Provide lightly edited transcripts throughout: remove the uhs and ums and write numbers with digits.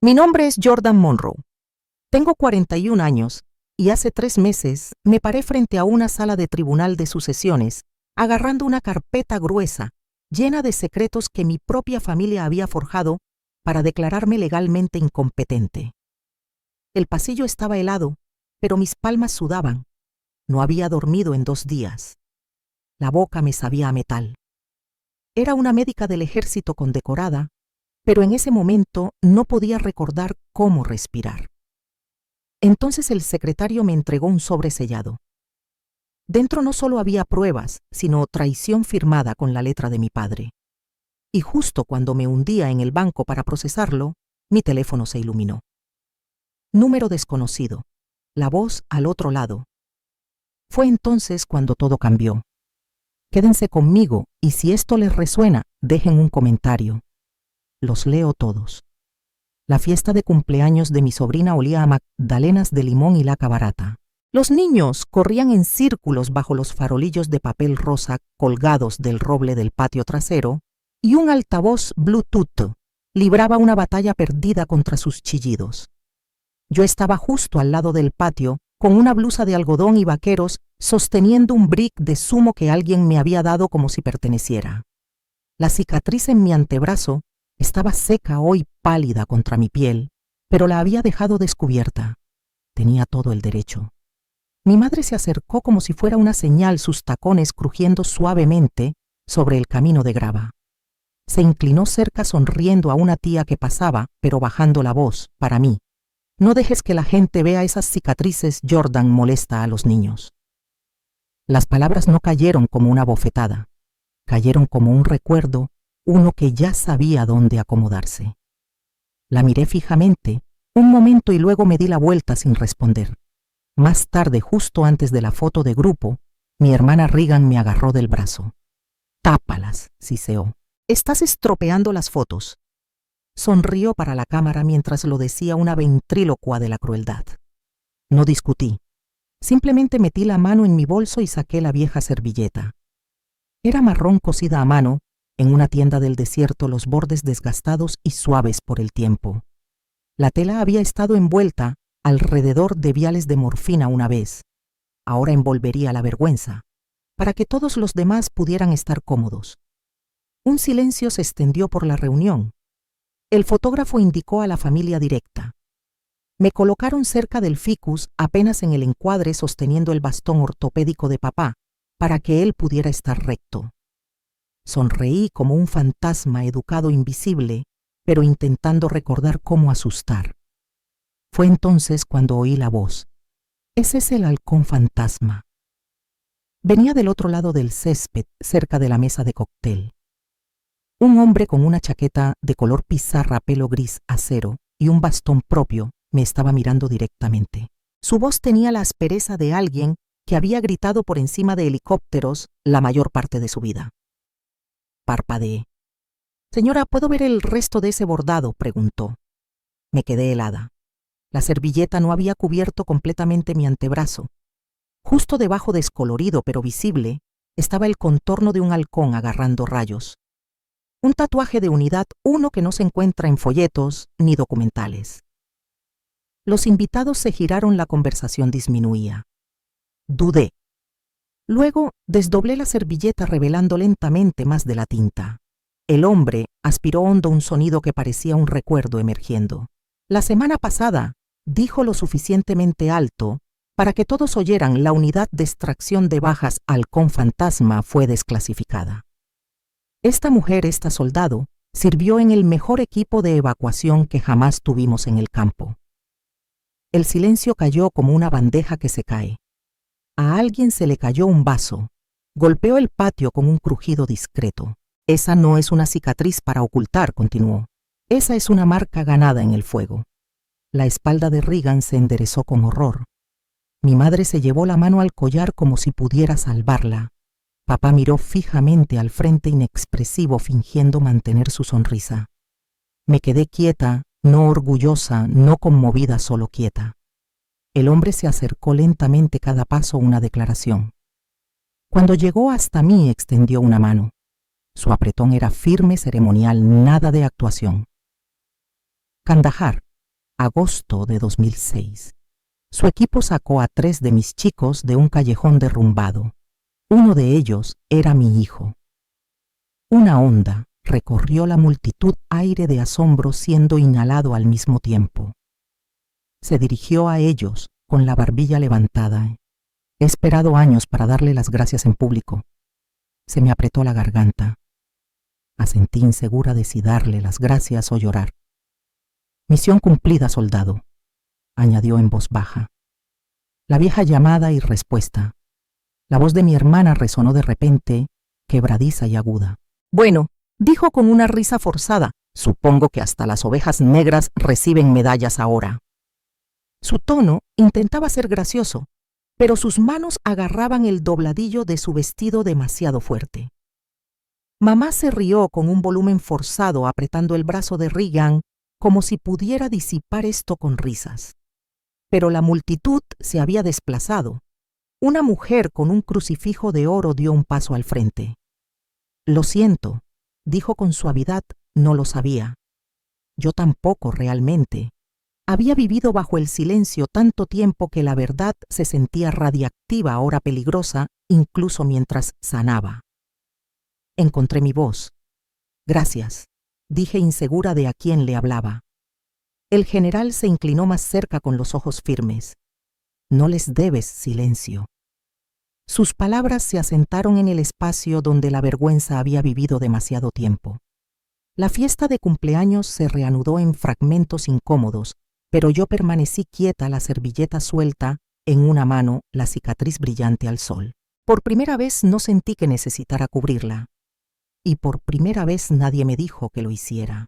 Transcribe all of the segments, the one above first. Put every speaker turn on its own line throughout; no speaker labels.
Mi nombre es Jordan Monroe. Tengo 41 años y hace 3 meses me paré frente a una sala de tribunal de sucesiones agarrando una carpeta gruesa llena de secretos que mi propia familia había forjado para declararme legalmente incompetente. El pasillo estaba helado, pero mis palmas sudaban. No había dormido en 2 días. La boca me sabía a metal. Era una médica del ejército condecorada, pero en ese momento no podía recordar cómo respirar. Entonces el secretario me entregó un sobre sellado. Dentro no solo había pruebas, sino traición firmada con la letra de mi padre. Y justo cuando me hundía en el banco para procesarlo, mi teléfono se iluminó. Número desconocido. La voz al otro lado. Fue entonces cuando todo cambió. Quédense conmigo y si esto les resuena, dejen un comentario. Los leo todos. La fiesta de cumpleaños de mi sobrina olía a magdalenas de limón y laca barata. Los niños corrían en círculos bajo los farolillos de papel rosa colgados del roble del patio trasero y un altavoz Bluetooth libraba una batalla perdida contra sus chillidos. Yo estaba justo al lado del patio con una blusa de algodón y vaqueros sosteniendo un brick de zumo que alguien me había dado como si perteneciera. La cicatriz en mi antebrazo estaba seca hoy pálida contra mi piel, pero la había dejado descubierta. Tenía todo el derecho. Mi madre se acercó como si fuera una señal, sus tacones crujiendo suavemente sobre el camino de grava. Se inclinó cerca sonriendo a una tía que pasaba, pero bajando la voz, para mí. No dejes que la gente vea esas cicatrices, Jordan, molesta a los niños. Las palabras no cayeron como una bofetada, cayeron como un recuerdo, uno que ya sabía dónde acomodarse. La miré fijamente, un momento y luego me di la vuelta sin responder. Más tarde, justo antes de la foto de grupo, mi hermana Regan me agarró del brazo. «Tápalas», siseó. «Estás estropeando las fotos». Sonrió para la cámara mientras lo decía una ventrílocua de la crueldad. No discutí. Simplemente metí la mano en mi bolso y saqué la vieja servilleta. Era marrón cosida a mano, en una tienda del desierto, los bordes desgastados y suaves por el tiempo. La tela había estado envuelta alrededor de viales de morfina una vez. Ahora envolvería la vergüenza, para que todos los demás pudieran estar cómodos. Un silencio se extendió por la reunión. El fotógrafo indicó a la familia directa. Me colocaron cerca del ficus, apenas en el encuadre, sosteniendo el bastón ortopédico de papá, para que él pudiera estar recto. Sonreí como un fantasma educado invisible, pero intentando recordar cómo asustar. Fue entonces cuando oí la voz. «Ese es el halcón fantasma». Venía del otro lado del césped, cerca de la mesa de cóctel. Un hombre con una chaqueta de color pizarra, pelo gris acero y un bastón propio me estaba mirando directamente. Su voz tenía la aspereza de alguien que había gritado por encima de helicópteros la mayor parte de su vida. Parpadeé. «Señora, ¿puedo ver el resto de ese bordado?», preguntó. Me quedé helada. La servilleta no había cubierto completamente mi antebrazo. Justo debajo, descolorido pero visible, estaba el contorno de un halcón agarrando rayos. Un tatuaje de unidad 1 que no se encuentra en folletos ni documentales. Los invitados se giraron, la conversación disminuía. Dudé. Luego desdoblé la servilleta revelando lentamente más de la tinta. El hombre aspiró hondo un sonido que parecía un recuerdo emergiendo. «La semana pasada», dijo lo suficientemente alto para que todos oyeran, «la unidad de extracción de bajas halcón fantasma fue desclasificada. Esta mujer, esta soldado, sirvió en el mejor equipo de evacuación que jamás tuvimos en el campo». El silencio cayó como una bandeja que se cae. A alguien se le cayó un vaso. Golpeó el patio con un crujido discreto. «Esa no es una cicatriz para ocultar», continuó. «Esa es una marca ganada en el fuego». La espalda de Regan se enderezó con horror. Mi madre se llevó la mano al collar como si pudiera salvarla. Papá miró fijamente al frente inexpresivo, fingiendo mantener su sonrisa. Me quedé quieta, no orgullosa, no conmovida, solo quieta. El hombre se acercó lentamente, cada paso una declaración. Cuando llegó hasta mí, extendió una mano. Su apretón era firme, ceremonial, nada de actuación. «Kandahar», agosto de 2006. Su equipo sacó a 3 de mis chicos de un callejón derrumbado. Uno de ellos era mi hijo. Una onda recorrió la multitud, aire de asombro siendo inhalado al mismo tiempo. Se dirigió a ellos con la barbilla levantada. He esperado años para darle las gracias en público. Se me apretó la garganta. Asentí insegura de si darle las gracias o llorar. Misión cumplida, soldado, añadió en voz baja. La vieja llamada y respuesta. La voz de mi hermana resonó de repente, quebradiza y aguda. Bueno, dijo con una risa forzada, supongo que hasta las ovejas negras reciben medallas ahora. Su tono intentaba ser gracioso, pero sus manos agarraban el dobladillo de su vestido demasiado fuerte. Mamá se rió con un volumen forzado apretando el brazo de Reagan como si pudiera disipar esto con risas. Pero la multitud se había desplazado. Una mujer con un crucifijo de oro dio un paso al frente. Lo siento, dijo con suavidad, no lo sabía. Yo tampoco realmente. Había vivido bajo el silencio tanto tiempo que la verdad se sentía radiactiva, ahora peligrosa, incluso mientras sanaba. Encontré mi voz. Gracias, dije insegura de a quién le hablaba. El general se inclinó más cerca con los ojos firmes. No les debes silencio. Sus palabras se asentaron en el espacio donde la vergüenza había vivido demasiado tiempo. La fiesta de cumpleaños se reanudó en fragmentos incómodos, pero yo permanecí quieta, la servilleta suelta, en una mano, la cicatriz brillante al sol. Por primera vez no sentí que necesitara cubrirla. Y por primera vez nadie me dijo que lo hiciera.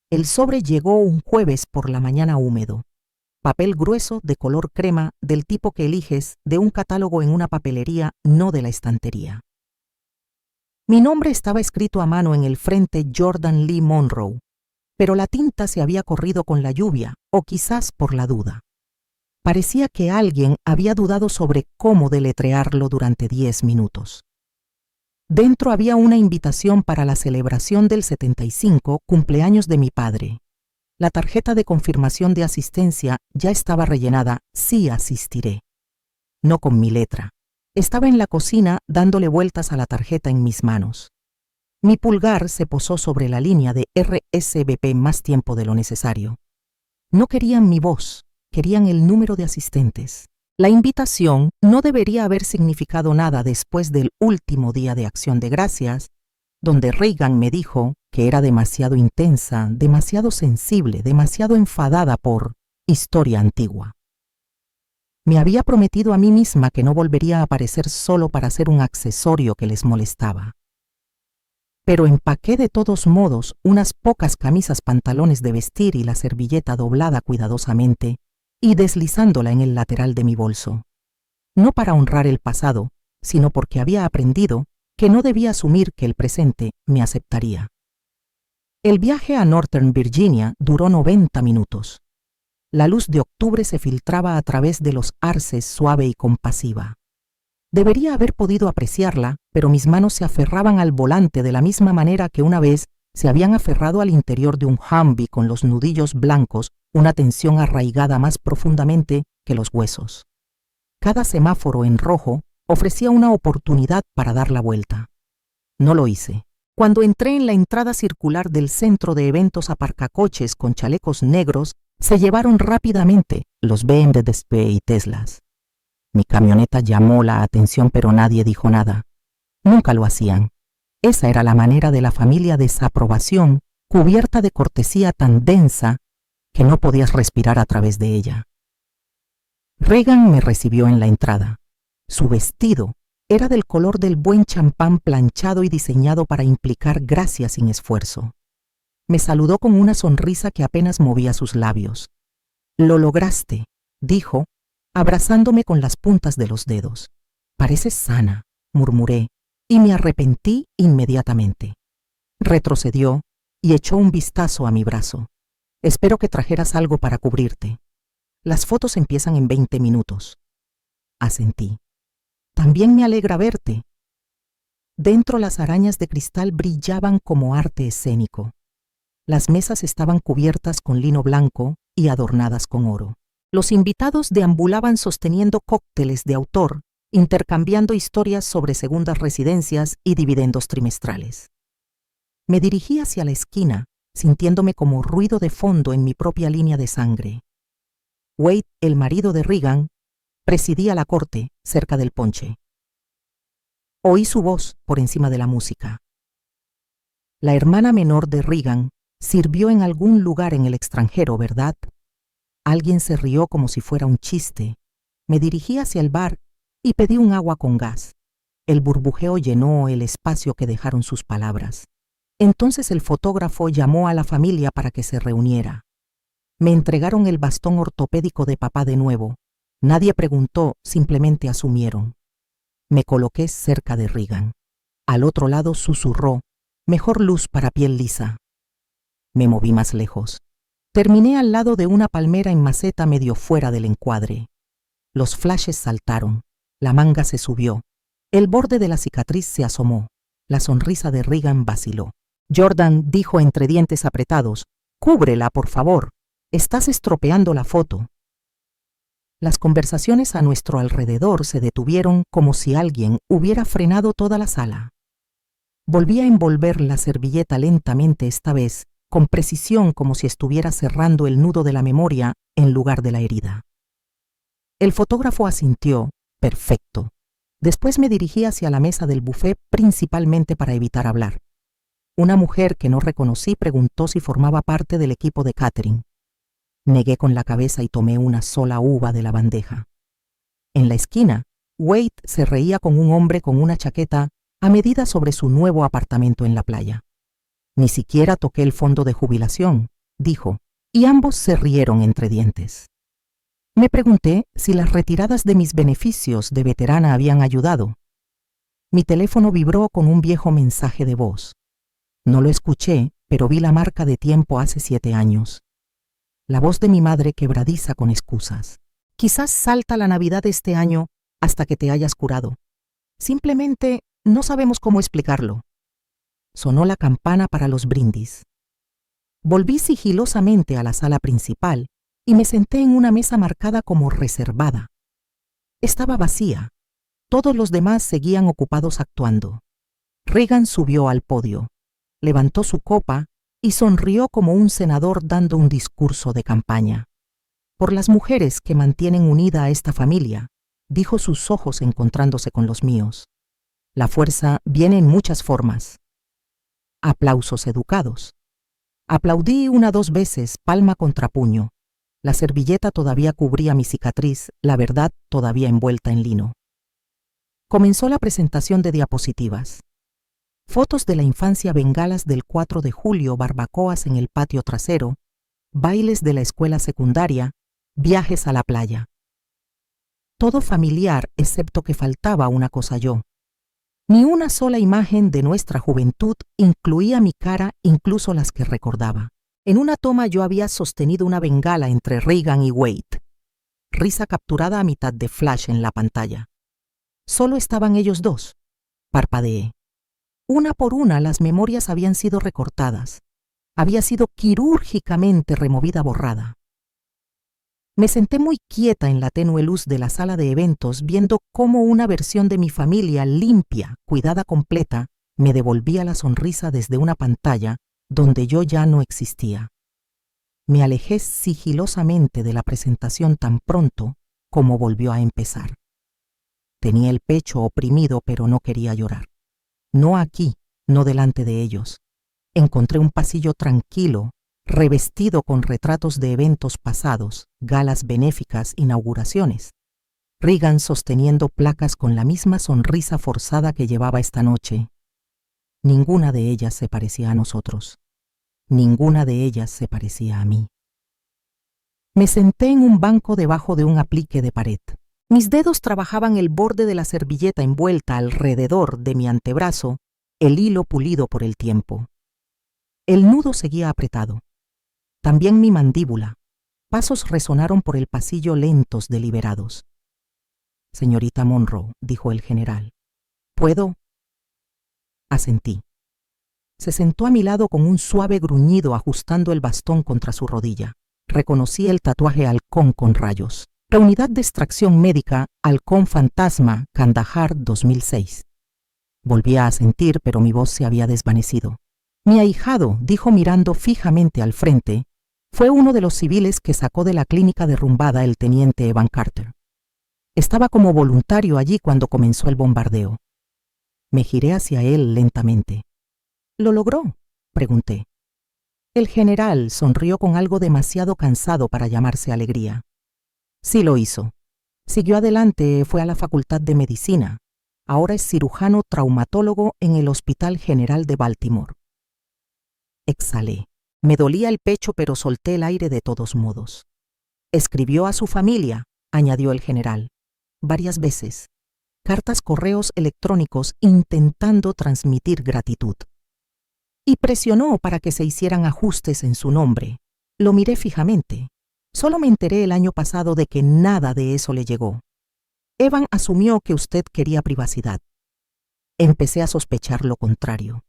El sobre llegó un jueves por la mañana húmedo. Papel grueso de color crema del tipo que eliges de un catálogo en una papelería, no de la estantería. Mi nombre estaba escrito a mano en el frente Jordan Lee Monroe, pero la tinta se había corrido con la lluvia o quizás por la duda. Parecía que alguien había dudado sobre cómo deletrearlo durante 10 minutos. Dentro había una invitación para la celebración del 75 cumpleaños de mi padre. La tarjeta de confirmación de asistencia ya estaba rellenada, sí asistiré. No con mi letra. Estaba en la cocina dándole vueltas a la tarjeta en mis manos. Mi pulgar se posó sobre la línea de RSVP más tiempo de lo necesario. No querían mi voz, querían el número de asistentes. La invitación no debería haber significado nada después del último día de Acción de Gracias, donde Reagan me dijo que era demasiado intensa, demasiado sensible, demasiado enfadada por historia antigua. Me había prometido a mí misma que no volvería a aparecer solo para ser un accesorio que les molestaba. Pero empaqué de todos modos unas pocas camisas, pantalones de vestir y la servilleta doblada cuidadosamente y deslizándola en el lateral de mi bolso. No para honrar el pasado, sino porque había aprendido que no debía asumir que el presente me aceptaría. El viaje a Northern Virginia duró 90 minutos. La luz de octubre se filtraba a través de los arces suave y compasiva. Debería haber podido apreciarla, pero mis manos se aferraban al volante de la misma manera que una vez se habían aferrado al interior de un Humvee con los nudillos blancos, una tensión arraigada más profundamente que los huesos. Cada semáforo en rojo ofrecía una oportunidad para dar la vuelta. No lo hice. Cuando entré en la entrada circular del centro de eventos, aparcacoches con chalecos negros se llevaron rápidamente los BMW y Teslas. Mi camioneta llamó la atención, pero nadie dijo nada. Nunca lo hacían. Esa era la manera de la familia desaprobación, cubierta de cortesía tan densa que no podías respirar a través de ella. Reagan me recibió en la entrada. Su vestido era del color del buen champán, planchado y diseñado para implicar gracia sin esfuerzo. Me saludó con una sonrisa que apenas movía sus labios. «Lo lograste», dijo, abrazándome con las puntas de los dedos. «Pareces sana», murmuré, y me arrepentí inmediatamente. Retrocedió y echó un vistazo a mi brazo. «Espero que trajeras algo para cubrirte. Las fotos empiezan en 20 minutos». Asentí. «También me alegra verte». Dentro las arañas de cristal brillaban como arte escénico. Las mesas estaban cubiertas con lino blanco y adornadas con oro. Los invitados deambulaban sosteniendo cócteles de autor, intercambiando historias sobre segundas residencias y dividendos trimestrales. Me dirigí hacia la esquina, sintiéndome como ruido de fondo en mi propia línea de sangre. Wade, el marido de Reagan, presidía la corte, cerca del ponche. Oí su voz por encima de la música. La hermana menor de Reagan sirvió en algún lugar en el extranjero, ¿verdad? Alguien se rió como si fuera un chiste. Me dirigí hacia el bar y pedí un agua con gas. El burbujeo llenó el espacio que dejaron sus palabras. Entonces el fotógrafo llamó a la familia para que se reuniera. Me entregaron el bastón ortopédico de papá de nuevo. Nadie preguntó, simplemente asumieron. Me coloqué cerca de Reagan. Al otro lado susurró, mejor luz para piel lisa. Me moví más lejos. Terminé al lado de una palmera en maceta medio fuera del encuadre. Los flashes saltaron. La manga se subió. El borde de la cicatriz se asomó. La sonrisa de Reagan vaciló. Jordan dijo entre dientes apretados, «Cúbrela, por favor. Estás estropeando la foto». Las conversaciones a nuestro alrededor se detuvieron como si alguien hubiera frenado toda la sala. Volví a envolver la servilleta lentamente esta vez, con precisión como si estuviera cerrando el nudo de la memoria en lugar de la herida. El fotógrafo asintió, perfecto. Después me dirigí hacia la mesa del buffet principalmente para evitar hablar. Una mujer que no reconocí preguntó si formaba parte del equipo de catering. Negué con la cabeza y tomé una sola uva de la bandeja. En la esquina, Wade se reía con un hombre con una chaqueta a medida sobre su nuevo apartamento en la playa. Ni siquiera toqué el fondo de jubilación, dijo, y ambos se rieron entre dientes. Me pregunté si las retiradas de mis beneficios de veterana habían ayudado. Mi teléfono vibró con un viejo mensaje de voz. No lo escuché, pero vi la marca de tiempo hace 7 años. La voz de mi madre quebradiza con excusas. Quizás salta la Navidad este año hasta que te hayas curado. Simplemente no sabemos cómo explicarlo. Sonó la campana para los brindis. Volví sigilosamente a la sala principal y me senté en una mesa marcada como reservada. Estaba vacía. Todos los demás seguían ocupados actuando. Reagan subió al podio, levantó su copa y sonrió como un senador dando un discurso de campaña. Por las mujeres que mantienen unida a esta familia, dijo, sus ojos encontrándose con los míos. La fuerza viene en muchas formas. Aplausos educados. Aplaudí 1 o 2 veces, palma contra puño. La servilleta todavía cubría mi cicatriz, la verdad todavía envuelta en lino. Comenzó la presentación de diapositivas. Fotos de la infancia, bengalas del 4 de julio, barbacoas en el patio trasero, bailes de la escuela secundaria, viajes a la playa. Todo familiar, excepto que faltaba una cosa yo. Ni una sola imagen de nuestra juventud incluía mi cara, incluso las que recordaba. En una toma yo había sostenido una bengala entre Reagan y Wade. Risa capturada a mitad de flash en la pantalla. Solo estaban ellos dos. Parpadeé. Una por una las memorias habían sido recortadas. Había sido quirúrgicamente removida, borrada. Me senté muy quieta en la tenue luz de la sala de eventos, viendo cómo una versión de mi familia, limpia, cuidada, completa, me devolvía la sonrisa desde una pantalla donde yo ya no existía. Me alejé sigilosamente de la presentación tan pronto como volvió a empezar. Tenía el pecho oprimido, pero no quería llorar. No aquí, no delante de ellos. Encontré un pasillo tranquilo, revestido con retratos de eventos pasados, galas benéficas, inauguraciones. Reagan sosteniendo placas con la misma sonrisa forzada que llevaba esta noche. Ninguna de ellas se parecía a nosotros. Ninguna de ellas se parecía a mí. Me senté en un banco debajo de un aplique de pared. Mis dedos trabajaban el borde de la servilleta envuelta alrededor de mi antebrazo, el hilo pulido por el tiempo. El nudo seguía apretado. También mi mandíbula. Pasos resonaron por el pasillo, lentos, deliberados. «Señorita Monroe», dijo el general. «¿Puedo?» Asentí. Se sentó a mi lado con un suave gruñido, ajustando el bastón contra su rodilla. Reconocí el tatuaje halcón con rayos. Reunidad de extracción médica, Halcón Fantasma, Kandahar 2006. Volví a asentir, pero mi voz se había desvanecido. Mi ahijado, dijo mirando fijamente al frente, fue uno de los civiles que sacó de la clínica derrumbada el teniente Evan Carter. Estaba como voluntario allí cuando comenzó el bombardeo. Me giré hacia él lentamente. ¿Lo logró?, pregunté. El general sonrió con algo demasiado cansado para llamarse alegría. Sí lo hizo. Siguió adelante, fue a la Facultad de Medicina. Ahora es cirujano traumatólogo en el Hospital General de Baltimore. Exhalé. Me dolía el pecho, pero solté el aire de todos modos. Escribió a su familia, añadió el general, varias veces. Cartas, correos electrónicos intentando transmitir gratitud. Y presionó para que se hicieran ajustes en su nombre. Lo miré fijamente. Solo me enteré el año pasado de que nada de eso le llegó. Evan asumió que usted quería privacidad. Empecé a sospechar lo contrario.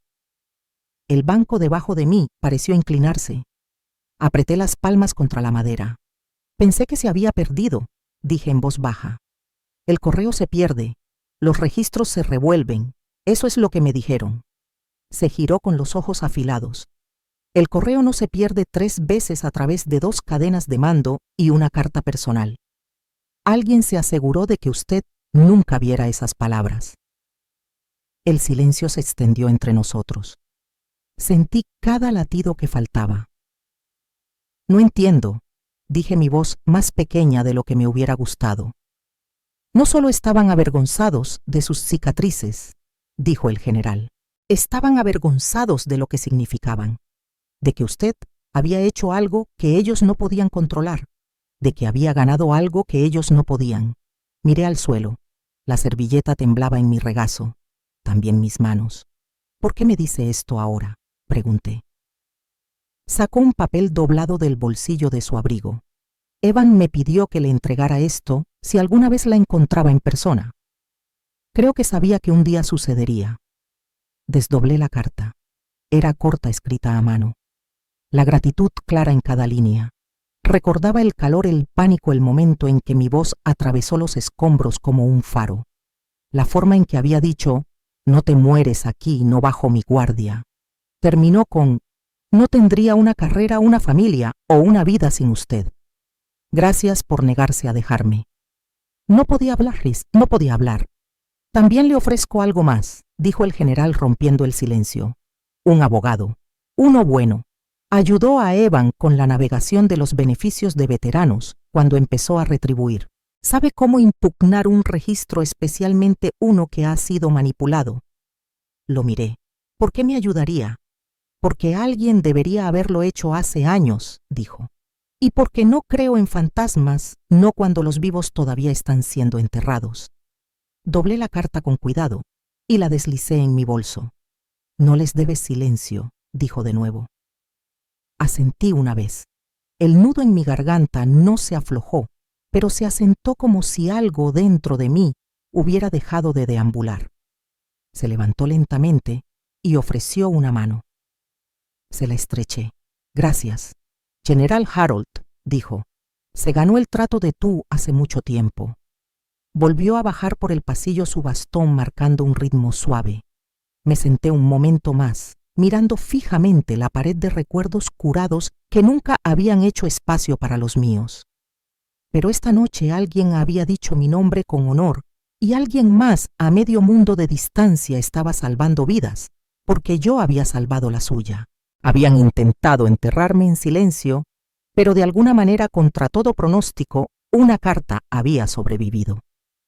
El banco debajo de mí pareció inclinarse. Apreté las palmas contra la madera. Pensé que se había perdido, dije en voz baja. El correo se pierde, los registros se revuelven, eso es lo que me dijeron. Se giró con los ojos afilados. El correo no se pierde 3 veces a través de 2 cadenas de mando y una carta personal. Alguien se aseguró de que usted nunca viera esas palabras. El silencio se extendió entre nosotros. Sentí cada latido que faltaba. No entiendo, dije, mi voz más pequeña de lo que me hubiera gustado. No solo estaban avergonzados de sus cicatrices, dijo el general, estaban avergonzados de lo que significaban, de que usted había hecho algo que ellos no podían controlar, de que había ganado algo que ellos no podían. Miré al suelo. La servilleta temblaba en mi regazo, también mis manos. ¿Por qué me dice esto ahora?, pregunté. Sacó un papel doblado del bolsillo de su abrigo. Evan me pidió que le entregara esto si alguna vez la encontraba en persona. Creo que sabía que un día sucedería. Desdoblé la carta. Era corta, escrita a mano. La gratitud clara en cada línea. Recordaba el calor, el pánico, el momento en que mi voz atravesó los escombros como un faro. La forma en que había dicho, no te mueres aquí, no bajo mi guardia. Terminó con, no tendría una carrera, una familia o una vida sin usted. Gracias por negarse a dejarme. No podía hablar, Riz, no podía hablar. También le ofrezco algo más, dijo el general rompiendo el silencio. Un abogado, uno bueno. Ayudó a Evan con la navegación de los beneficios de veteranos cuando empezó a retribuir. Sabe cómo impugnar un registro, especialmente uno que ha sido manipulado. Lo miré. ¿Por qué me ayudaría? Porque alguien debería haberlo hecho hace años, dijo. Y porque no creo en fantasmas, no cuando los vivos todavía están siendo enterrados. Doblé la carta con cuidado y la deslicé en mi bolso. No les debes silencio, dijo de nuevo. Asentí una vez. El nudo en mi garganta no se aflojó, pero se asentó como si algo dentro de mí hubiera dejado de deambular. Se levantó lentamente y ofreció una mano. Se la estreché. Gracias. General Harold, dijo, se ganó el trato de tú hace mucho tiempo. Volvió a bajar por el pasillo su bastón marcando un ritmo suave. Me senté un momento más, mirando fijamente la pared de recuerdos curados que nunca habían hecho espacio para los míos. Pero esta noche alguien había dicho mi nombre con honor y alguien más a medio mundo de distancia estaba salvando vidas, porque yo había salvado la suya. Habían intentado enterrarme en silencio, pero de alguna manera, contra todo pronóstico, una carta había sobrevivido.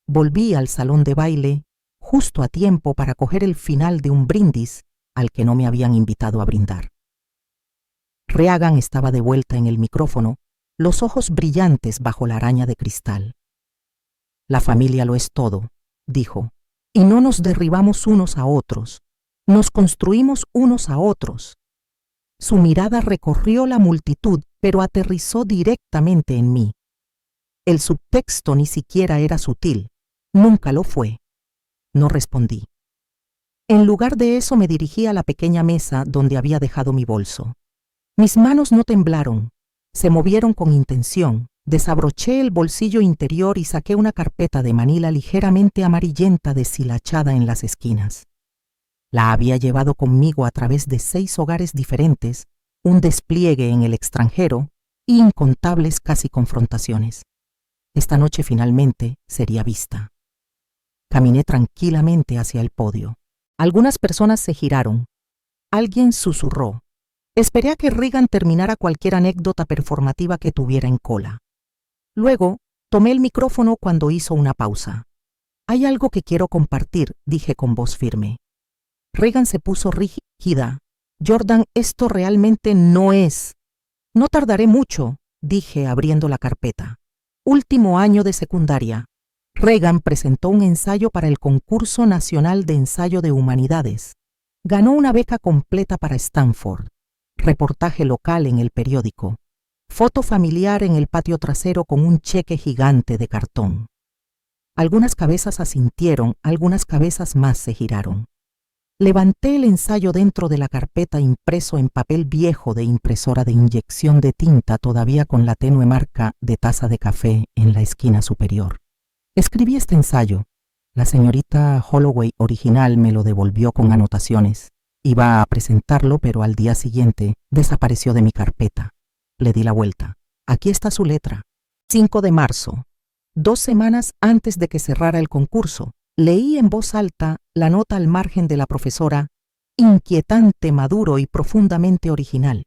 Volví al salón de baile justo a tiempo para coger el final de un brindis al que no me habían invitado a brindar. Reagan estaba de vuelta en el micrófono, los ojos brillantes bajo la araña de cristal. La familia lo es todo, dijo, y no nos derribamos unos a otros, nos construimos unos a otros. Su mirada recorrió la multitud, pero aterrizó directamente en mí. El subtexto ni siquiera era sutil, nunca lo fue. No respondí. En lugar de eso me dirigí a la pequeña mesa donde había dejado mi bolso. Mis manos no temblaron, Se movieron con intención. Desabroché el bolsillo interior y saqué una carpeta de manila ligeramente amarillenta deshilachada en las esquinas. La había llevado conmigo a través de 6 hogares diferentes, un despliegue en el extranjero y incontables casi confrontaciones. Esta noche finalmente sería vista. Caminé tranquilamente hacia el podio. Algunas personas se giraron. Alguien susurró. Esperé a que Regan terminara cualquier anécdota performativa que tuviera en cola. Luego, tomé el micrófono cuando hizo una pausa. «Hay algo que quiero compartir», dije con voz firme. Regan se puso rígida. «Jordan, esto realmente no es». «No tardaré mucho», dije abriendo la carpeta. Último año de secundaria. Regan presentó un ensayo para el Concurso Nacional de Ensayo de Humanidades. Ganó una beca completa para Stanford. Reportaje local en el periódico. Foto familiar en el patio trasero con un cheque gigante de cartón. Algunas cabezas asintieron, algunas cabezas más se giraron. Levanté el ensayo dentro de la carpeta impreso en papel viejo de impresora de inyección de tinta todavía con la tenue marca de taza de café en la esquina superior. Escribí este ensayo. La señorita Holloway original me lo devolvió con anotaciones. Iba a presentarlo, pero al día siguiente desapareció de mi carpeta. Le di la vuelta. Aquí está su letra. 5 de marzo. 2 semanas antes de que cerrara el concurso. Leí en voz alta la nota al margen de la profesora, inquietante, maduro y profundamente original.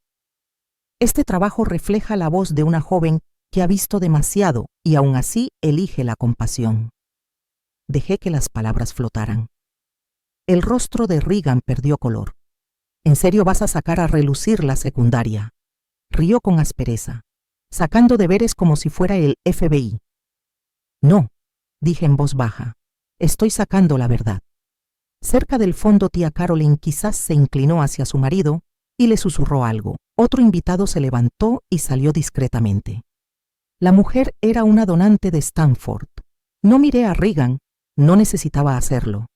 Este trabajo refleja la voz de una joven que ha visto demasiado y aún así elige la compasión. Dejé que las palabras flotaran. El rostro de Regan perdió color. ¿En serio vas a sacar a relucir la secundaria? Rió con aspereza, sacando deberes como si fuera el FBI. No, dije en voz baja. Estoy sacando la verdad. Cerca del fondo tía Caroline quizás se inclinó hacia su marido y le susurró algo. Otro invitado se levantó y salió discretamente. La mujer era una donante de Stanford. No miré a Regan, no necesitaba hacerlo.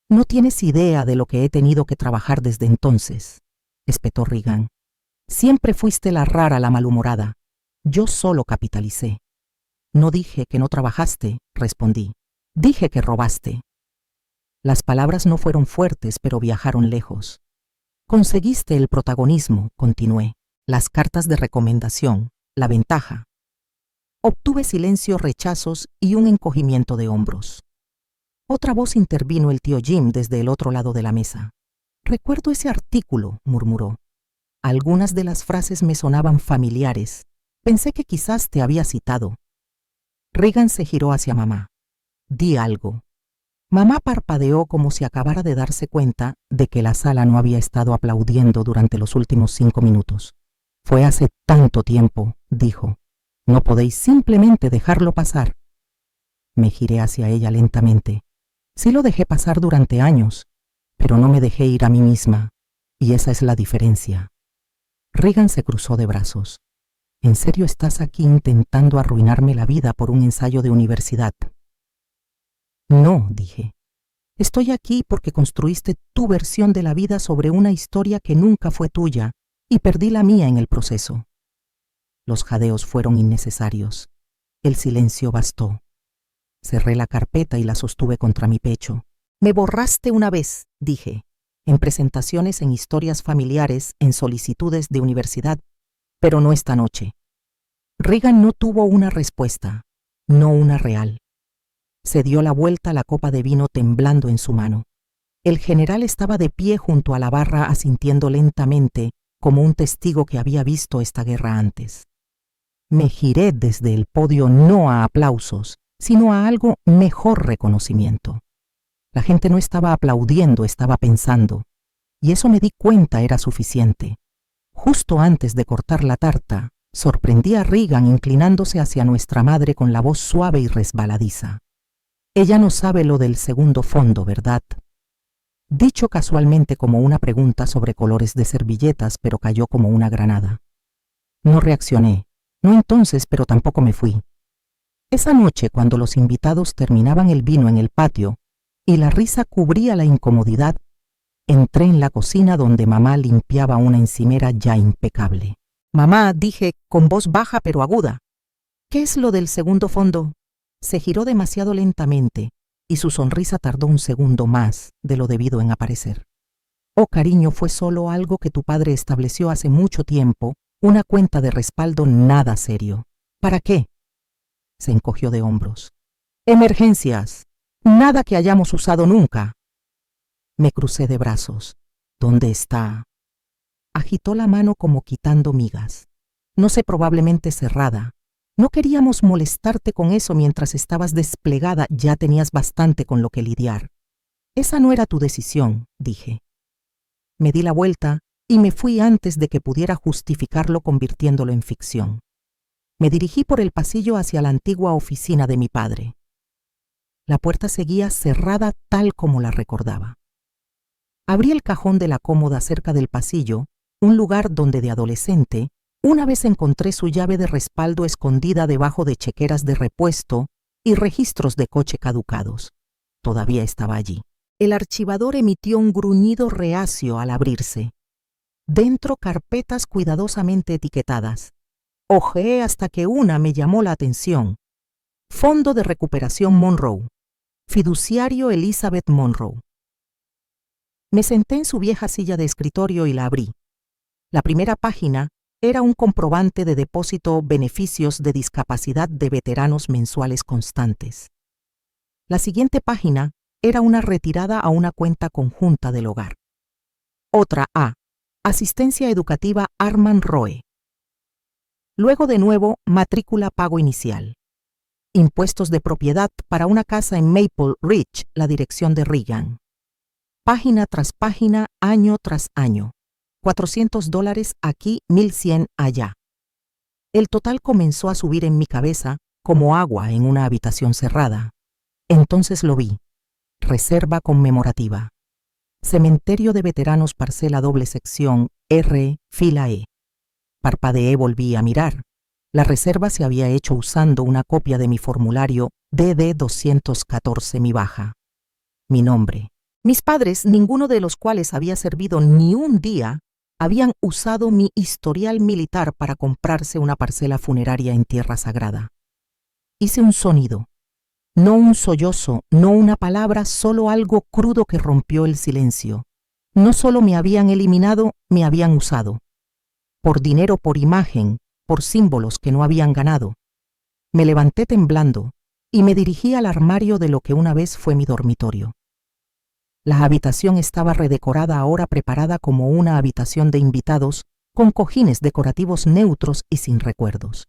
No tienes idea de lo que he tenido que trabajar desde entonces, espetó Regan. Siempre fuiste la rara, la malhumorada. Yo solo capitalicé. No dije que no trabajaste, respondí. Dije que robaste. Las palabras no fueron fuertes, pero viajaron lejos. Conseguiste el protagonismo, continué. Las cartas de recomendación, la ventaja. Obtuve silencio, rechazos y un encogimiento de hombros. Otra voz intervino el tío Jim desde el otro lado de la mesa. Recuerdo ese artículo, murmuró. Algunas de las frases me sonaban familiares. Pensé que quizás te había citado. Regan se giró hacia mamá. Di algo. Mamá parpadeó como si acabara de darse cuenta de que la sala no había estado aplaudiendo durante los últimos 5 minutos. Fue hace tanto tiempo, dijo. No podéis simplemente dejarlo pasar. Me giré hacia ella lentamente. Sí lo dejé pasar durante años, pero no me dejé ir a mí misma, y esa es la diferencia. Regan se cruzó de brazos. ¿En serio estás aquí intentando arruinarme la vida por un ensayo de universidad? No, dije. Estoy aquí porque construiste tu versión de la vida sobre una historia que nunca fue tuya y perdí la mía en el proceso. Los jadeos fueron innecesarios. El silencio bastó. Cerré la carpeta y la sostuve contra mi pecho. Me borraste una vez, dije, en presentaciones, en historias familiares, en solicitudes de universidad, pero no esta noche. Regan no tuvo una respuesta, no una real. Se dio la vuelta a la copa de vino temblando en su mano. El general estaba de pie junto a la barra asintiendo lentamente, como un testigo que había visto esta guerra antes. Me giré desde el podio no a aplausos, sino a algo mejor reconocimiento. La gente no estaba aplaudiendo, estaba pensando, y eso me di cuenta era suficiente. Justo antes de cortar la tarta, sorprendí a Regan inclinándose hacia nuestra madre con la voz suave y resbaladiza. Ella no sabe lo del segundo fondo, ¿verdad? Dicho casualmente como una pregunta sobre colores de servilletas, pero cayó como una granada. No reaccioné, no entonces, pero tampoco me fui. Esa noche, cuando los invitados terminaban el vino en el patio y la risa cubría la incomodidad, entré en la cocina donde mamá limpiaba una encimera ya impecable. Mamá, dije, con voz baja pero aguda. ¿Qué es lo del segundo fondo? Se giró demasiado lentamente y su sonrisa tardó un segundo más de lo debido en aparecer. Oh, cariño, fue solo algo que tu padre estableció hace mucho tiempo, una cuenta de respaldo nada serio. ¿Para qué? Se encogió de hombros. Emergencias. Nada que hayamos usado nunca. Me crucé de brazos. ¿Dónde está? Agitó la mano como quitando migas. No sé, probablemente cerrada. No queríamos molestarte con eso mientras estabas desplegada, ya tenías bastante con lo que lidiar. Esa no era tu decisión, dije. Me di la vuelta y me fui antes de que pudiera justificarlo convirtiéndolo en ficción. Me dirigí por el pasillo hacia la antigua oficina de mi padre. La puerta seguía cerrada tal como la recordaba. Abrí el cajón de la cómoda cerca del pasillo, un lugar donde de adolescente una vez encontré su llave de respaldo escondida debajo de chequeras de repuesto y registros de coche caducados. Todavía estaba allí. El archivador emitió un gruñido reacio al abrirse. Dentro, carpetas cuidadosamente etiquetadas. Hojeé hasta que una me llamó la atención. Fondo de Recuperación Monroe. Fiduciario Elizabeth Monroe. Me senté en su vieja silla de escritorio y la abrí. La primera página era un comprobante de depósito beneficios de discapacidad de veteranos mensuales constantes. La siguiente página era una retirada a una cuenta conjunta del hogar. Otra A. Asistencia educativa Arman Roe. Luego de nuevo, matrícula pago inicial. Impuestos de propiedad para una casa en Maple Ridge, la dirección de Reagan. Página tras página, año tras año. $400 aquí, 1,100 allá. El total comenzó a subir en mi cabeza como agua en una habitación cerrada. Entonces lo vi. Reserva conmemorativa. Cementerio de Veteranos, parcela doble sección, R, fila E. Parpadeé, volví a mirar. La reserva se había hecho usando una copia de mi formulario DD 214, mi baja. Mi nombre. Mis padres, ninguno de los cuales había servido ni un día, habían usado mi historial militar para comprarse una parcela funeraria en tierra sagrada. Hice un sonido. No un sollozo, no una palabra, solo algo crudo que rompió el silencio. No solo me habían eliminado, me habían usado. Por dinero, por imagen, por símbolos que no habían ganado. Me levanté temblando y me dirigí al armario de lo que una vez fue mi dormitorio. La habitación estaba redecorada, ahora preparada como una habitación de invitados, con cojines decorativos neutros y sin recuerdos.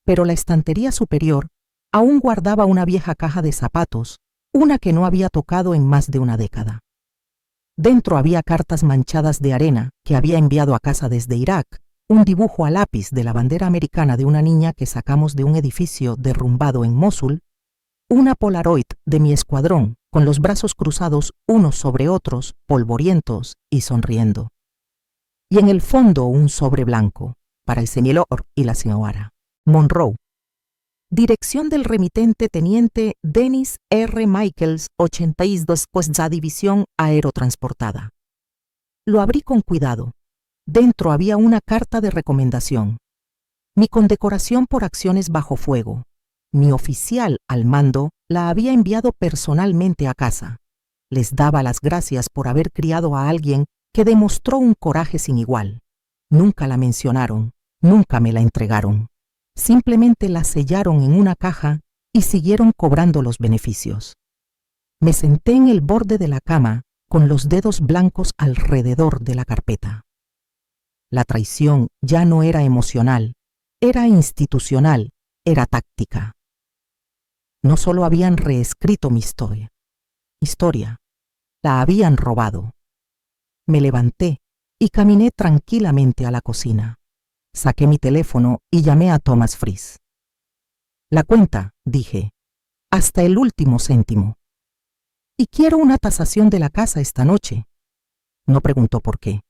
Pero la estantería superior aún guardaba una vieja caja de zapatos, una que no había tocado en más de una década. Dentro había cartas manchadas de arena que había enviado a casa desde Irak, un dibujo a lápiz de la bandera americana de una niña que sacamos de un edificio derrumbado en Mosul, una Polaroid de mi escuadrón con los brazos cruzados unos sobre otros, polvorientos y sonriendo. Y en el fondo un sobre blanco, para el señor y la señora Monroe. Dirección del remitente teniente Dennis R. Michaels, 82, la división aerotransportada. Lo abrí con cuidado. Dentro había una carta de recomendación. Mi condecoración por acciones bajo fuego. Mi oficial al mando la había enviado personalmente a casa. Les daba las gracias por haber criado a alguien que demostró un coraje sin igual. Nunca la mencionaron, nunca me la entregaron. Simplemente la sellaron en una caja y siguieron cobrando los beneficios. Me senté en el borde de la cama con los dedos blancos alrededor de la carpeta. La traición ya no era emocional, era institucional, era táctica. No solo habían reescrito mi historia, la habían robado. Me levanté y caminé tranquilamente a la cocina. Saqué mi teléfono y llamé a Thomas Fries. La cuenta, dije, hasta el último céntimo. Y quiero una tasación de la casa esta noche. No preguntó por qué.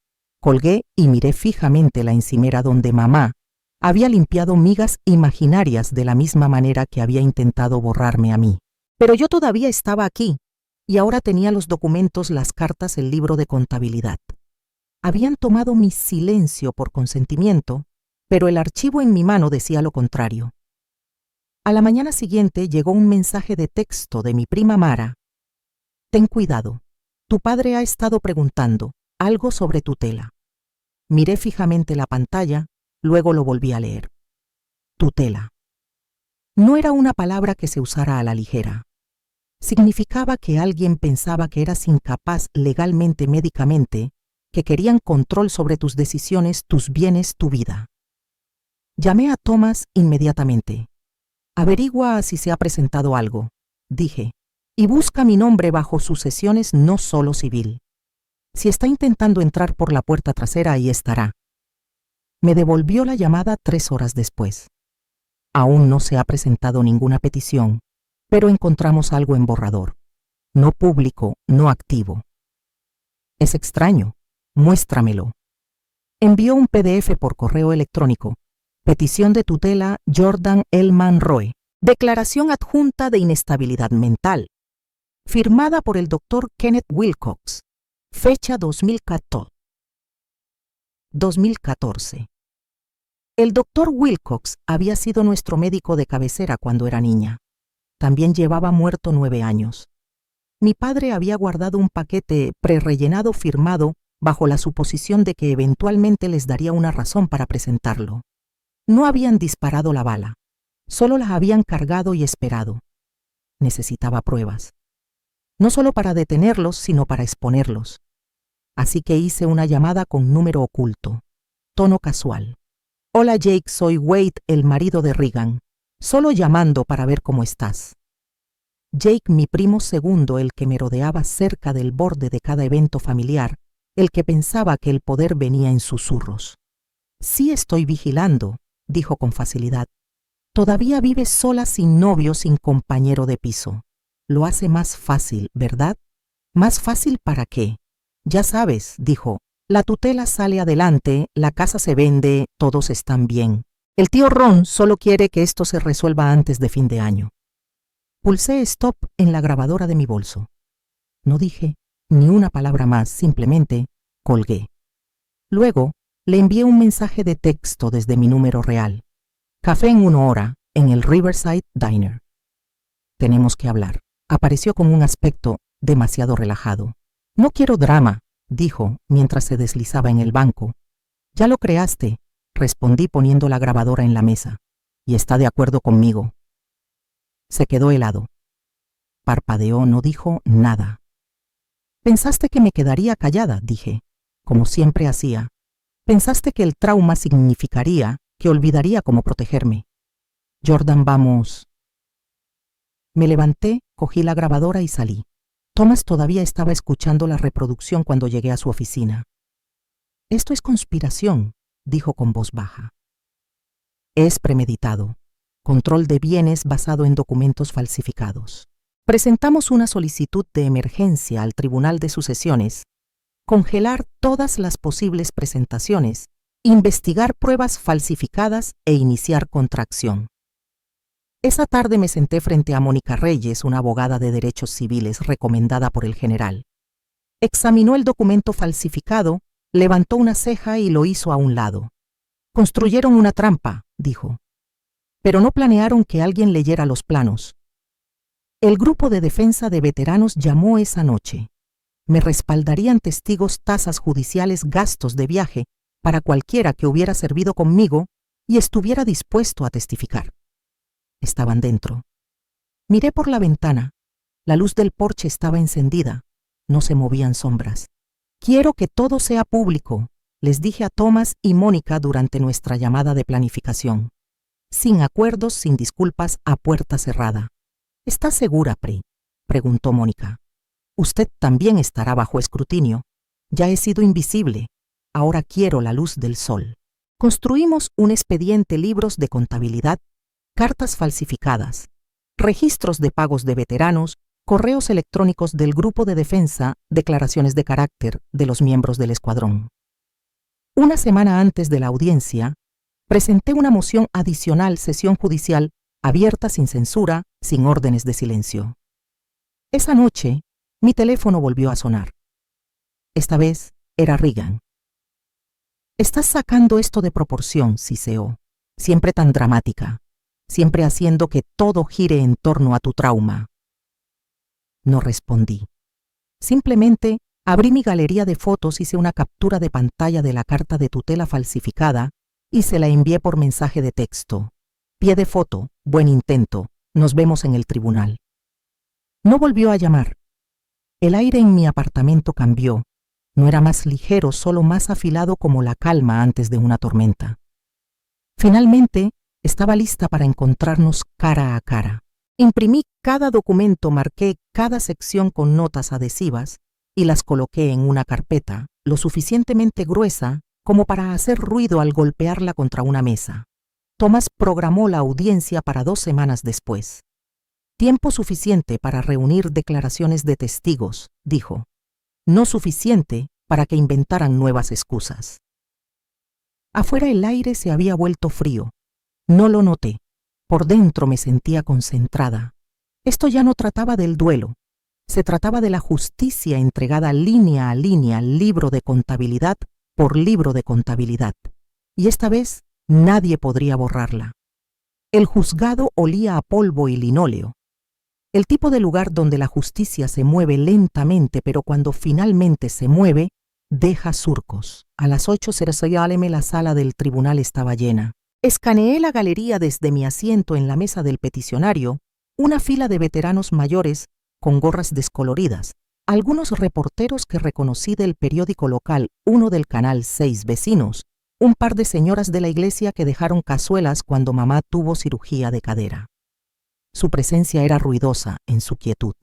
Colgué y miré fijamente la encimera donde mamá había limpiado migas imaginarias de la misma manera que había intentado borrarme a mí. Pero yo todavía estaba aquí, y ahora tenía los documentos, las cartas, el libro de contabilidad. Habían tomado mi silencio por consentimiento pero el archivo en mi mano decía lo contrario. A la mañana siguiente llegó un mensaje de texto de mi prima Mara. Ten cuidado, tu padre ha estado preguntando algo sobre tutela. Miré fijamente la pantalla, luego lo volví a leer. Tutela. No era una palabra que se usara a la ligera. Significaba que alguien pensaba que eras incapaz legalmente, médicamente, que querían control sobre tus decisiones, tus bienes, tu vida. Llamé a Thomas inmediatamente. Averigua si se ha presentado algo, dije, y busca mi nombre bajo sucesiones no solo civil. Si está intentando entrar por la puerta trasera, ahí estará. Me devolvió la llamada 3 horas después. Aún no se ha presentado ninguna petición, pero encontramos algo en borrador. No público, no activo. Es extraño. Muéstramelo. Envió un PDF por correo electrónico. Petición de tutela Jordan Elman Roe. Declaración adjunta de inestabilidad mental. Firmada por el Dr. Kenneth Wilcox. Fecha 2014. El Dr. Wilcox había sido nuestro médico de cabecera cuando era niña. También llevaba muerto 9 años. Mi padre había guardado un paquete prerellenado firmado bajo la suposición de que eventualmente les daría una razón para presentarlo. No habían disparado la bala, solo la habían cargado y esperado. Necesitaba pruebas. No solo para detenerlos, sino para exponerlos. Así que hice una llamada con número oculto, tono casual. Hola Jake, soy Wade, el marido de Regan. Solo llamando para ver cómo estás. Jake, mi primo segundo, el que me rodeaba cerca del borde de cada evento familiar, el que pensaba que el poder venía en susurros. Sí estoy vigilando, dijo con facilidad. Todavía vives sola, sin novio, sin compañero de piso. Lo hace más fácil, ¿verdad? ¿Más fácil para qué? Ya sabes, dijo, la tutela sale adelante, la casa se vende, todos están bien. El tío Ron solo quiere que esto se resuelva antes de fin de año. Pulsé stop en la grabadora de mi bolso. No dije ni una palabra más, simplemente colgué. Luego le envié un mensaje de texto desde mi número real. Café en 1 hora, en el Riverside Diner. Tenemos que hablar. Apareció con un aspecto demasiado relajado. No quiero drama, dijo mientras se deslizaba en el banco. Ya lo creaste, respondí poniendo la grabadora en la mesa. Y está de acuerdo conmigo. Se quedó helado. Parpadeó, no dijo nada. Pensaste que me quedaría callada, dije, como siempre hacía. Pensaste que el trauma significaría que olvidaría cómo protegerme. Jordan, vamos. Me levanté, cogí la grabadora y salí. Thomas todavía estaba escuchando la reproducción cuando llegué a su oficina. Esto es conspiración, dijo con voz baja. Es premeditado. Control de bienes basado en documentos falsificados. Presentamos una solicitud de emergencia al Tribunal de Sucesiones, congelar todas las posibles presentaciones, investigar pruebas falsificadas e iniciar contracción. Esa tarde me senté frente a Mónica Reyes, una abogada de derechos civiles recomendada por el general. Examinó el documento falsificado, levantó una ceja y lo hizo a un lado. Construyeron una trampa, dijo, pero no planearon que alguien leyera los planos. El grupo de defensa de veteranos llamó esa noche. Me respaldarían testigos, tasas judiciales, gastos de viaje para cualquiera que hubiera servido conmigo y estuviera dispuesto a testificar. Estaban dentro. Miré por la ventana. La luz del porche estaba encendida. No se movían sombras. Quiero que todo sea público, les dije a Thomas y Mónica durante nuestra llamada de planificación. Sin acuerdos, sin disculpas, a puerta cerrada. ¿Estás segura, Pri? Preguntó Mónica. Usted también estará bajo escrutinio. Ya he sido invisible. Ahora quiero la luz del sol. Construimos un expediente, libros de contabilidad, cartas falsificadas, registros de pagos de veteranos, correos electrónicos del grupo de defensa, declaraciones de carácter de los miembros del escuadrón. Una semana antes de la audiencia, presenté una moción adicional, sesión judicial abierta, sin censura, sin órdenes de silencio. Esa noche, mi teléfono volvió a sonar. Esta vez era Regan. Estás sacando esto de proporción, siseó. Siempre tan dramática. Siempre haciendo que todo gire en torno a tu trauma. No respondí. Simplemente abrí mi galería de fotos, hice una captura de pantalla de la carta de tutela falsificada y se la envié por mensaje de texto. Pie de foto, buen intento, nos vemos en el tribunal. No volvió a llamar. El aire en mi apartamento cambió. No era más ligero, solo más afilado como la calma antes de una tormenta. Finalmente, estaba lista para encontrarnos cara a cara. Imprimí cada documento, marqué cada sección con notas adhesivas y las coloqué en una carpeta lo suficientemente gruesa como para hacer ruido al golpearla contra una mesa. Thomas programó la audiencia para 2 semanas después. Tiempo suficiente para reunir declaraciones de testigos, dijo. No suficiente para que inventaran nuevas excusas. Afuera el aire se había vuelto frío. No lo noté. Por dentro me sentía concentrada. Esto ya no trataba del duelo. Se trataba de la justicia entregada línea a línea, libro de contabilidad por libro de contabilidad. Y esta vez nadie podría borrarla. El juzgado olía a polvo y linóleo. El tipo de lugar donde la justicia se mueve lentamente, pero cuando finalmente se mueve, deja surcos. A las 8:06 am la sala del tribunal estaba llena. Escaneé la galería desde mi asiento en la mesa del peticionario, una fila de veteranos mayores con gorras descoloridas, algunos reporteros que reconocí del periódico local, uno del Canal 6 Vecinos, un par de señoras de la iglesia que dejaron cazuelas cuando mamá tuvo cirugía de cadera. Su presencia era ruidosa en su quietud.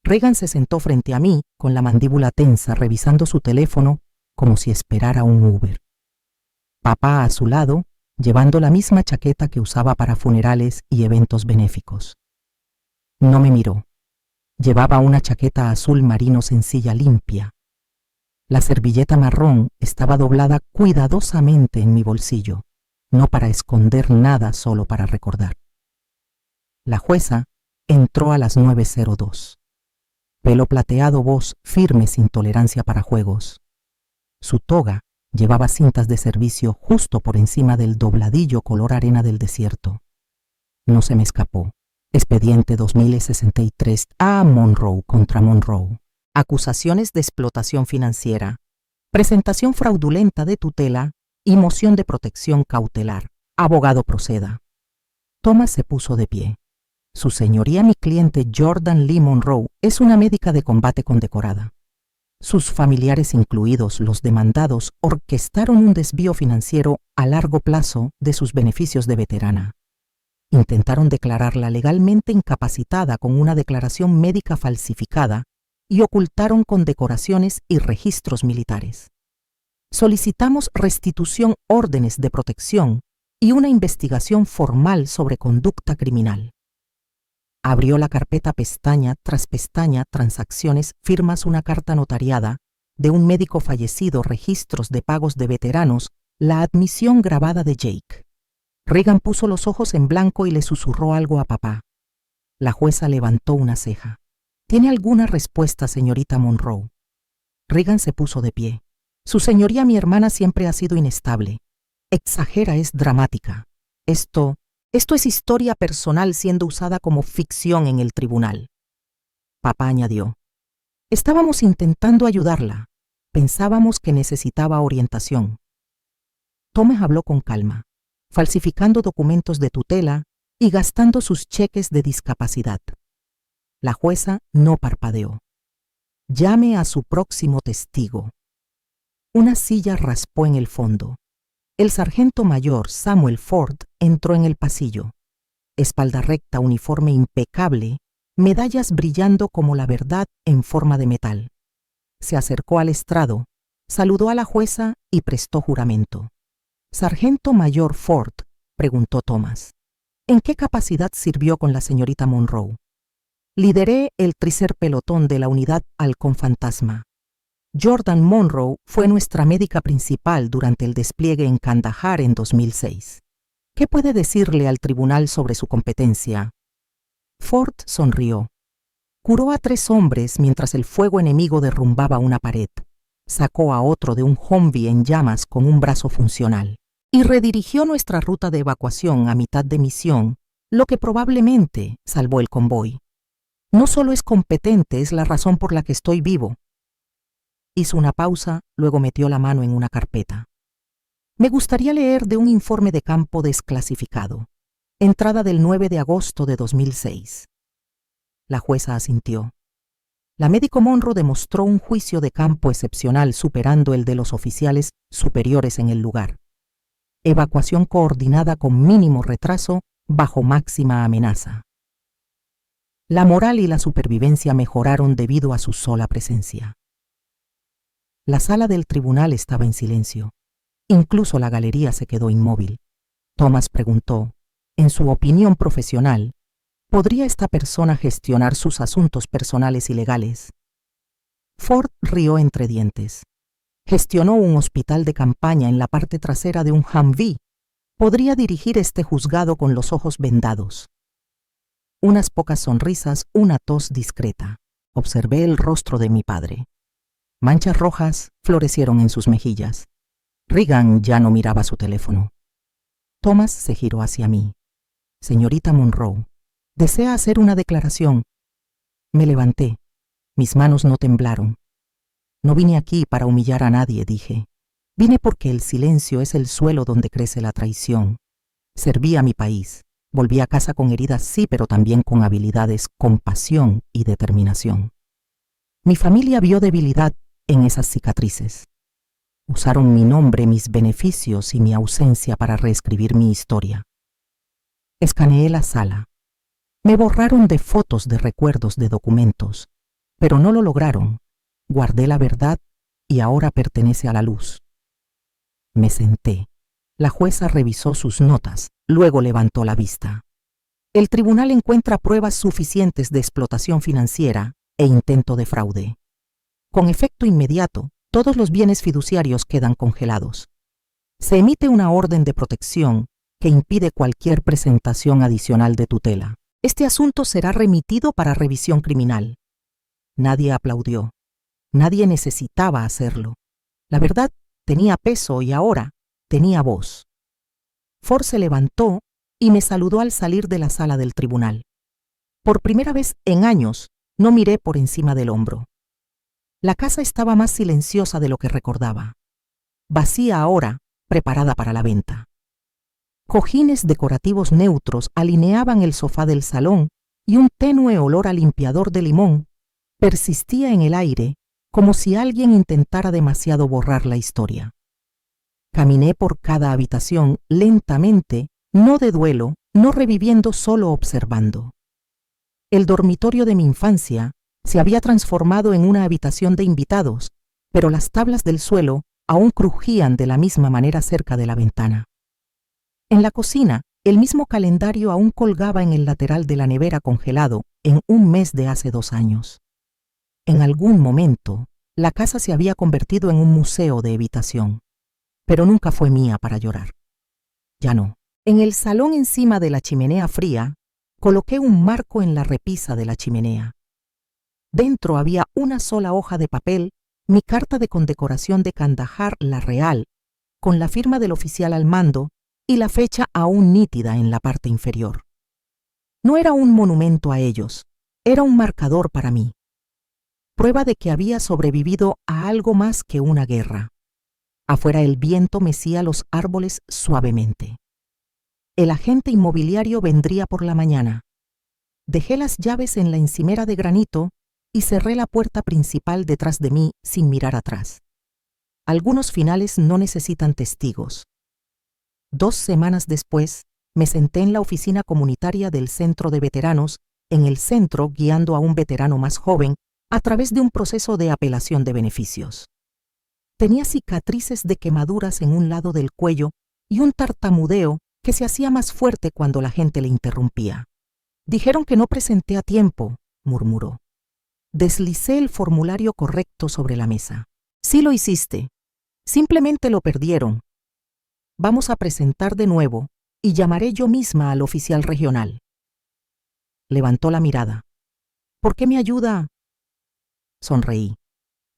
Regan se sentó frente a mí con la mandíbula tensa, revisando su teléfono como si esperara un Uber. Papá a su lado, llevando la misma chaqueta que usaba para funerales y eventos benéficos. No me miró. Llevaba una chaqueta azul marino sencilla, limpia. La servilleta marrón estaba doblada cuidadosamente en mi bolsillo, no para esconder nada, solo para recordar. La jueza entró a las 9:02. Pelo plateado, voz firme, sin tolerancia para juegos. Su toga llevaba cintas de servicio justo por encima del dobladillo color arena del desierto. No se me escapó. Expediente 2063 A. Monroe contra Monroe. Acusaciones de explotación financiera, presentación fraudulenta de tutela y moción de protección cautelar. Abogado, proceda. Thomas se puso de pie. Su señoría, mi cliente Jordan Lee Monroe, es una médica de combate condecorada. Sus familiares, incluidos los demandados, orquestaron un desvío financiero a largo plazo de sus beneficios de veterana. Intentaron declararla legalmente incapacitada con una declaración médica falsificada y ocultaron condecoraciones y registros militares. Solicitamos restitución, órdenes de protección y una investigación formal sobre conducta criminal. Abrió la carpeta pestaña tras pestaña, transacciones, firmas, una carta notariada, de un médico fallecido, registros de pagos de veteranos, la admisión grabada de Jake. Regan puso los ojos en blanco y le susurró algo a papá. La jueza levantó una ceja. ¿Tiene alguna respuesta, señorita Monroe? Regan se puso de pie. Su señoría, mi hermana siempre ha sido inestable. Exagera, es dramática. Esto es historia personal siendo usada como ficción en el tribunal. Papá añadió. Estábamos intentando ayudarla. Pensábamos que necesitaba orientación. Thomas habló con calma, falsificando documentos de tutela y gastando sus cheques de discapacidad. La jueza no parpadeó. Llame a su próximo testigo. Una silla raspó en el fondo. El sargento mayor Samuel Ford entró en el pasillo. Espalda recta, uniforme impecable, medallas brillando como la verdad en forma de metal. Se acercó al estrado, saludó a la jueza y prestó juramento. «Sargento mayor Ford», preguntó Thomas, «¿en qué capacidad sirvió con la señorita Monroe?» «Lideré el tercer pelotón de la unidad Halcón Fantasma. Jordan Monroe fue nuestra médica principal durante el despliegue en Kandahar en 2006. ¿Qué puede decirle al tribunal sobre su competencia?» Ford sonrió. Curó a 3 hombres mientras el fuego enemigo derrumbaba una pared. sacó a otro de un Humvee en llamas con un brazo funcional y redirigió nuestra ruta de evacuación a mitad de misión, lo que probablemente salvó el convoy. No solo es competente, es la razón por la que estoy vivo. Hizo una pausa, luego metió la mano en una carpeta. Me gustaría leer de un informe de campo desclasificado. Entrada del 9 de agosto de 2006. La jueza asintió. La médico Monroe demostró un juicio de campo excepcional superando el de los oficiales superiores en el lugar. Evacuación coordinada con mínimo retraso bajo máxima amenaza. La moral y la supervivencia mejoraron debido a su sola presencia. La sala del tribunal estaba en silencio. Incluso la galería se quedó inmóvil. Thomas preguntó, en su opinión profesional, ¿podría esta persona gestionar sus asuntos personales y legales? Ford rió entre dientes. Gestionó un hospital de campaña en la parte trasera de un Humvee. Podría dirigir este juzgado con los ojos vendados. Unas pocas sonrisas, una tos discreta. Observé el rostro de mi padre. Manchas rojas florecieron en sus mejillas. Reagan ya no miraba su teléfono. Thomas se giró hacia mí. Señorita Monroe, ¿desea hacer una declaración? Me levanté. Mis manos no temblaron. No vine aquí para humillar a nadie, dije. Vine porque el silencio es el suelo donde crece la traición. Serví a mi país. Volví a casa con heridas, sí, pero también con habilidades, compasión y determinación. Mi familia vio debilidad en esas cicatrices. Usaron mi nombre, mis beneficios y mi ausencia para reescribir mi historia. Escaneé la sala. Me borraron de fotos, de recuerdos, de documentos, pero no lo lograron. Guardé la verdad y ahora pertenece a la luz. Me senté. La jueza revisó sus notas, luego levantó la vista. El tribunal encuentra pruebas suficientes de explotación financiera e intento de fraude. Con efecto inmediato, todos los bienes fiduciarios quedan congelados. Se emite una orden de protección que impide cualquier presentación adicional de tutela. Este asunto será remitido para revisión criminal. Nadie aplaudió. Nadie necesitaba hacerlo. La verdad tenía peso y ahora tenía voz. Ford se levantó y me saludó al salir de la sala del tribunal. Por primera vez en años, no miré por encima del hombro. La casa estaba más silenciosa de lo que recordaba. Vacía ahora, preparada para la venta. Cojines decorativos neutros alineaban el sofá del salón y un tenue olor a limpiador de limón persistía en el aire como si alguien intentara demasiado borrar la historia. Caminé por cada habitación lentamente, no de duelo, no reviviendo, solo observando. El dormitorio de mi infancia se había transformado en una habitación de invitados, pero las tablas del suelo aún crujían de la misma manera cerca de la ventana. En la cocina, el mismo calendario aún colgaba en el lateral de la nevera congelado en un mes de hace 2 años. En algún momento, la casa se había convertido en un museo de evitación, pero nunca fue mía para llorar. Ya no. En el salón encima de la chimenea fría, coloqué un marco en la repisa de la chimenea. Dentro había una sola hoja de papel, mi carta de condecoración de Kandahar, la Real, con la firma del oficial al mando y la fecha aún nítida en la parte inferior. No era un monumento a ellos, era un marcador para mí. Prueba de que había sobrevivido a algo más que una guerra. Afuera el viento mecía los árboles suavemente. El agente inmobiliario vendría por la mañana. Dejé las llaves en la encimera de granito y cerré la puerta principal detrás de mí sin mirar atrás. Algunos finales no necesitan testigos. 2 semanas después, me senté en la oficina comunitaria del centro de veteranos, en el centro guiando a un veterano más joven a través de un proceso de apelación de beneficios. Tenía cicatrices de quemaduras en un lado del cuello y un tartamudeo que se hacía más fuerte cuando la gente le interrumpía. Dijeron que no presenté a tiempo, murmuró. Deslicé el formulario correcto sobre la mesa. Sí lo hiciste. Simplemente lo perdieron. Vamos a presentar de nuevo y llamaré yo misma al oficial regional. Levantó la mirada. ¿Por qué me ayuda? Sonreí.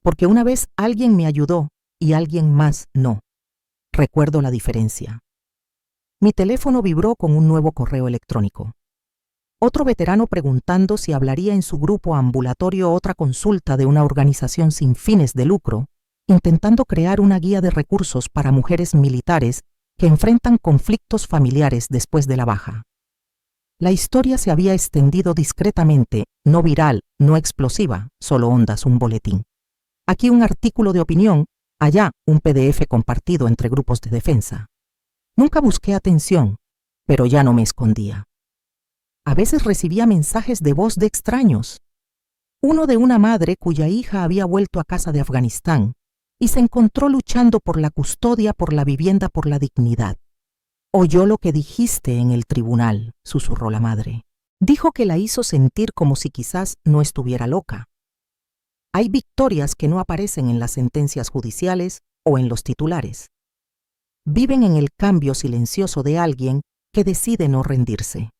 porque una vez alguien me ayudó y alguien más no. Recuerdo la diferencia. Mi teléfono vibró con un nuevo correo electrónico. Otro veterano preguntando si hablaría en su grupo ambulatorio otra consulta de una organización sin fines de lucro, intentando crear una guía de recursos para mujeres militares que enfrentan conflictos familiares después de la baja. La historia se había extendido discretamente, no viral, no explosiva, solo ondas, un boletín. Aquí un artículo de opinión, allá un PDF compartido entre grupos de defensa. Nunca busqué atención, pero ya no me escondía. A veces recibía mensajes de voz de extraños. Uno de una madre cuya hija había vuelto a casa de Afganistán y se encontró luchando por la custodia, por la vivienda, por la dignidad. Oyó lo que dijiste en el tribunal, susurró la madre. Dijo que la hizo sentir como si quizás no estuviera loca. Hay victorias que no aparecen en las sentencias judiciales o en los titulares. Viven en el cambio silencioso de alguien que decide no rendirse.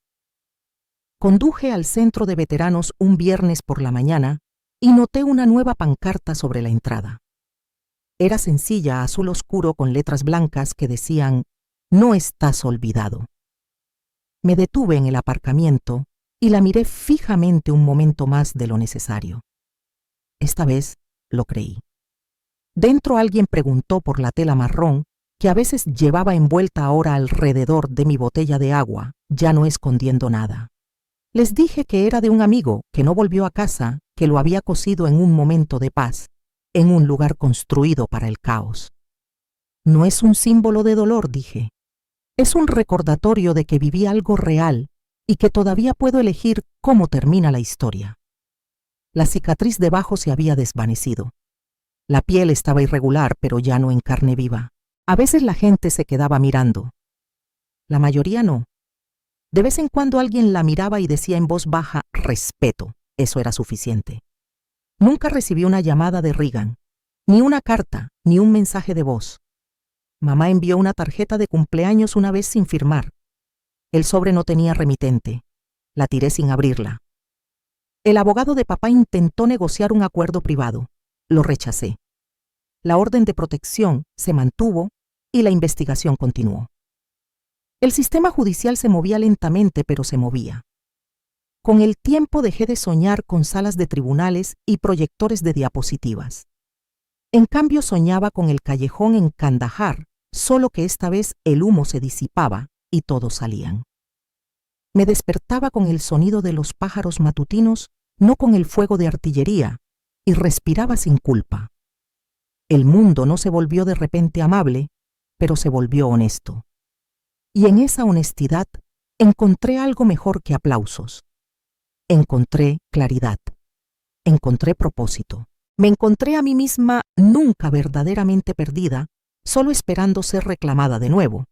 Conduje al centro de veteranos un viernes por la mañana y noté una nueva pancarta sobre la entrada. Era sencilla, azul oscuro con letras blancas que decían: «No estás olvidado». Me detuve en el aparcamiento y la miré fijamente un momento más de lo necesario. Esta vez lo creí. Dentro alguien preguntó por la tela marrón que a veces llevaba envuelta ahora alrededor de mi botella de agua, ya no escondiendo nada. Les dije que era de un amigo que no volvió a casa, que lo había cosido en un momento de paz, en un lugar construido para el caos. No es un símbolo de dolor, dije. Es un recordatorio de que viví algo real y que todavía puedo elegir cómo termina la historia. La cicatriz debajo se había desvanecido. La piel estaba irregular, pero ya no en carne viva. A veces la gente se quedaba mirando. La mayoría no. De vez en cuando alguien la miraba y decía en voz baja: «Respeto». Eso era suficiente. Nunca recibí una llamada de Reagan, ni una carta, ni un mensaje de voz. Mamá envió una tarjeta de cumpleaños una vez sin firmar. El sobre no tenía remitente. La tiré sin abrirla. El abogado de papá intentó negociar un acuerdo privado. Lo rechacé. La orden de protección se mantuvo y la investigación continuó. El sistema judicial se movía lentamente, pero se movía. Con el tiempo dejé de soñar con salas de tribunales y proyectores de diapositivas. En cambio soñaba con el callejón en Kandahar, solo que esta vez el humo se disipaba y todos salían. Me despertaba con el sonido de los pájaros matutinos, no con el fuego de artillería, y respiraba sin culpa. El mundo no se volvió de repente amable, pero se volvió honesto. Y en esa honestidad encontré algo mejor que aplausos. Encontré claridad. Encontré propósito. Me encontré a mí misma nunca verdaderamente perdida, solo esperando ser reclamada de nuevo.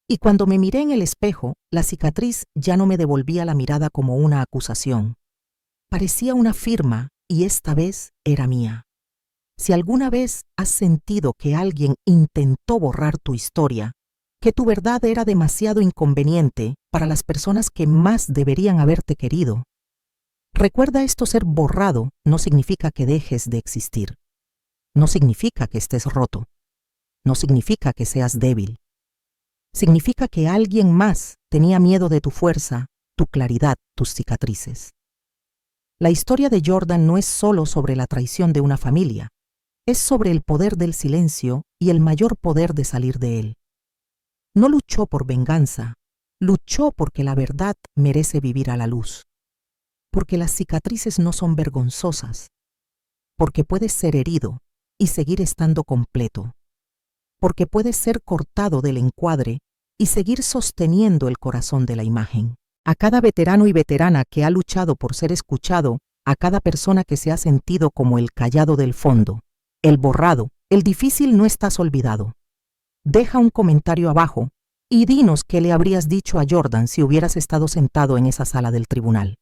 Y cuando me miré en el espejo, la cicatriz ya no me devolvía la mirada como una acusación. Parecía una firma y esta vez era mía. Si alguna vez has sentido que alguien intentó borrar tu historia, que tu verdad era demasiado inconveniente para las personas que más deberían haberte querido, recuerda esto: ser borrado no significa que dejes de existir. No significa que estés roto. No significa que seas débil. Significa que alguien más tenía miedo de tu fuerza, tu claridad, tus cicatrices. La historia de Jordan no es solo sobre la traición de una familia, es sobre el poder del silencio y el mayor poder de salir de él. No luchó por venganza, luchó porque la verdad merece vivir a la luz. Porque las cicatrices no son vergonzosas. Porque puedes ser herido y seguir estando completo. Porque puedes ser cortado del encuadre y seguir sosteniendo el corazón de la imagen. A cada veterano y veterana que ha luchado por ser escuchado, a cada persona que se ha sentido como el callado del fondo, el borrado, el difícil, no estás olvidado. Deja un comentario abajo y dinos qué le habrías dicho a Jordan si hubieras estado sentado en esa sala del tribunal.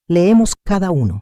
Leemos cada uno.